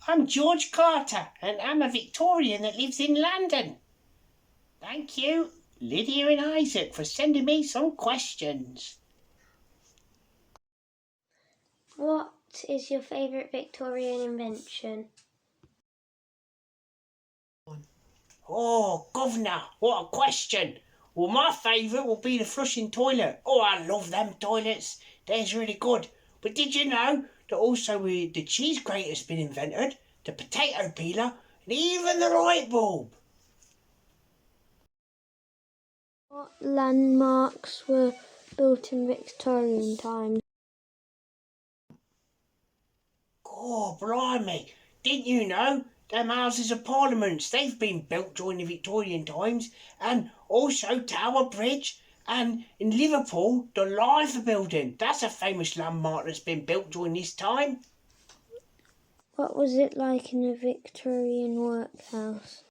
I'm George Carter, and I'm a Victorian that lives in London. Thank you, Lydia and Isaac, for sending me some questions. What is your favourite Victorian invention? Oh, governor, what a question. Well, my favourite will be the flushing toilet. Oh, I love them toilets. They're really good. But did you know that also the cheese grater's been invented, the potato peeler, and even the light bulb? What landmarks were built in Victorian times? Oh, blimey. Didn't you know them Houses of Parliaments, they've been built during the Victorian times, and also Tower Bridge, and in Liverpool, the Liver Building. That's a famous landmark that's been built during this time. What was it like in a Victorian workhouse?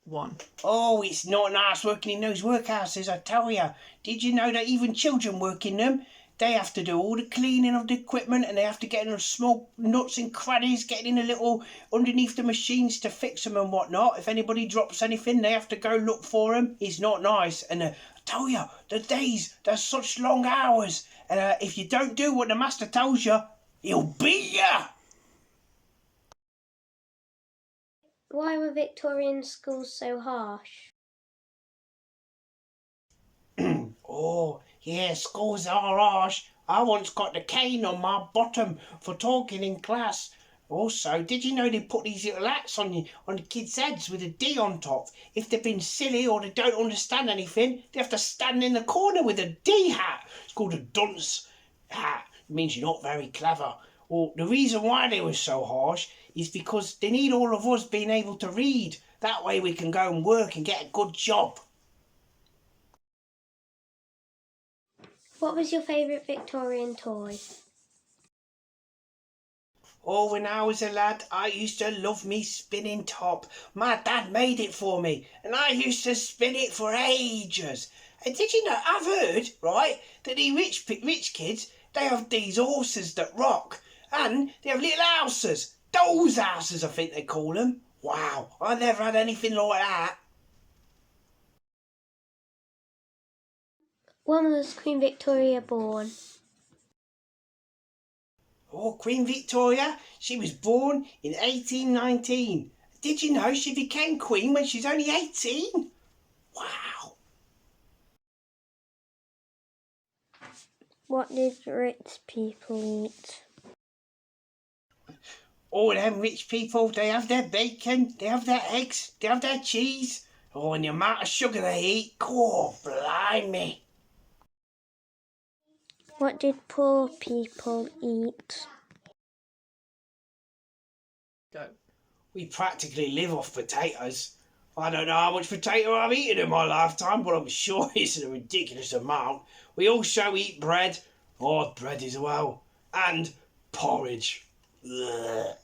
1. Oh, it's not nice working in those workhouses, I tell you. Did you know that even children work in them? They have to do all the cleaning of the equipment, and they have to get in the small nooks and crannies, getting in a little underneath the machines to fix them and whatnot. If anybody drops anything, they have to go look for them. It's not nice. And I tell you, the days, they're such long hours. And if you don't do what the master tells you, he'll beat you. Why were Victorian schools so harsh? Oh, yeah, schools are harsh. I once got the cane on my bottom for talking in class. Also, did you know they put these little hats on the kids' heads with a D on top? If they've been silly or they don't understand anything, they have to stand in the corner with a D hat. It's called a dunce hat. It means you're not very clever. Well, the reason why they were so harsh is because they need all of us being able to read. That way we can go and work and get a good job. What was your favourite Victorian toy? Oh, when I was a lad, I used to love me spinning top. My dad made it for me, and I used to spin it for ages. And did you know, I've heard, right, that the rich kids, they have these horses that rock, and they have little houses. Dolls' houses, I think they call them. Wow, I never had anything like that. When was Queen Victoria born? Oh, Queen Victoria, she was born in 1819. Did you know she became queen when she was only 18? Wow. What did rich people eat? All them rich people, they have their bacon, they have their eggs, they have their cheese. Oh, and the amount of sugar they eat, oh, blimey. What did poor people eat? Go. We practically live off potatoes. I don't know how much potato I've eaten in my lifetime, but I'm sure it's a ridiculous amount. We also eat bread, bread as well, and porridge. Ugh.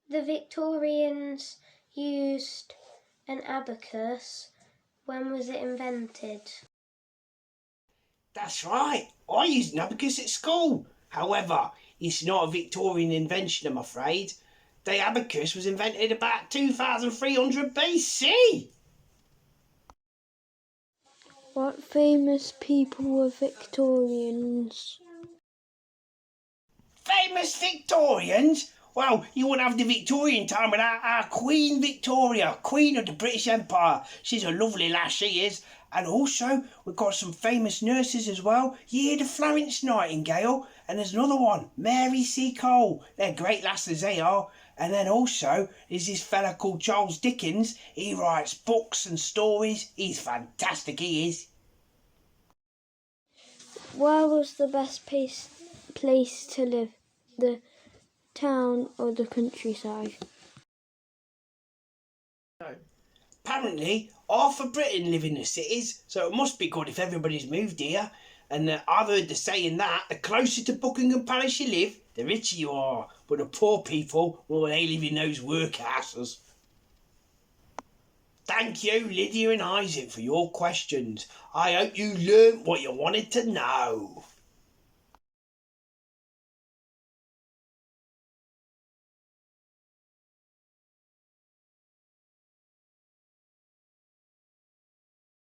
The Victorians used an abacus. When was it invented? That's right, I used an abacus at school. However, it's not a Victorian invention, I'm afraid. The abacus was invented about 2300 BC. What famous people were Victorians? Famous Victorians? Well, you wouldn't have the Victorian time without our Queen Victoria, Queen of the British Empire. She's a lovely lass, she is. And also, we've got some famous nurses as well. Yeah, the Florence Nightingale. And there's another one, Mary C. Cole. They're great lasses, they are. And then also, there's this fella called Charles Dickens. He writes books and stories. He's fantastic, he is. Where was the best place to live? The town or the countryside? Go. Apparently, half of Britain live in the cities, so it must be good if everybody's moved here. And I've heard the saying that the closer to Buckingham Palace you live, the richer you are. But the poor people, well, they live in those workhouses. Thank you, Lydia and Isaac, for your questions. I hope you learnt what you wanted to know.